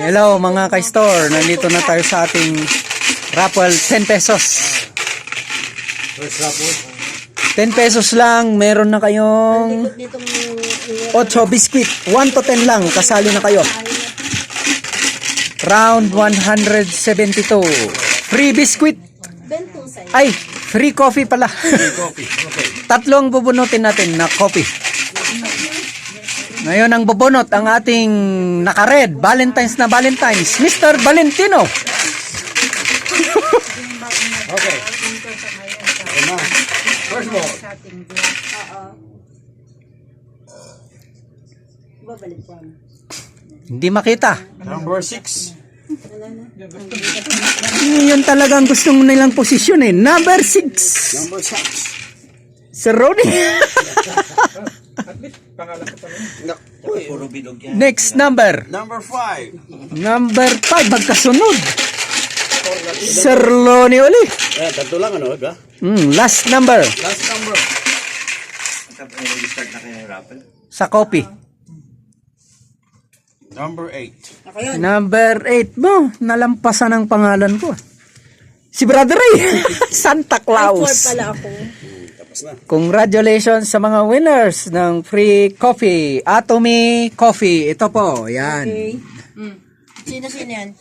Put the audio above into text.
Hello mga ka-store, nandito na tayo sa ating raffle, 10 pesos. 10 pesos lang, meron na kayong 8 biscuit, 1 to 10 lang, kasali na kayo. Round 172. Free biscuit. Ay, free coffee pala. Tatlong bubunutin natin na coffee. Ngayon ang bubunot ang ating naka-red, Valentine's na Valentine's, Mr. Valentino. Okay. First ball. Hindi makita. Number 6. Yun talagang gusto nilang posisyon eh. Number 6. Number 6. Sir Ronnie. Next number. Number 5. Number 5. Magkasunod. Sir Ronnie uli. Tatlo lang ano, ba? Last number. Last number. Start na kayo ng raffle? Sa copy. Number 8. Number 8 mo. Nalampasan ang pangalan ko. Si Brother Ray. Santa Claus. pala ako. Tapos na. Congratulations sa mga winners ng free coffee. Atomy Coffee. Ito po. Yan. Okay. Sino yan?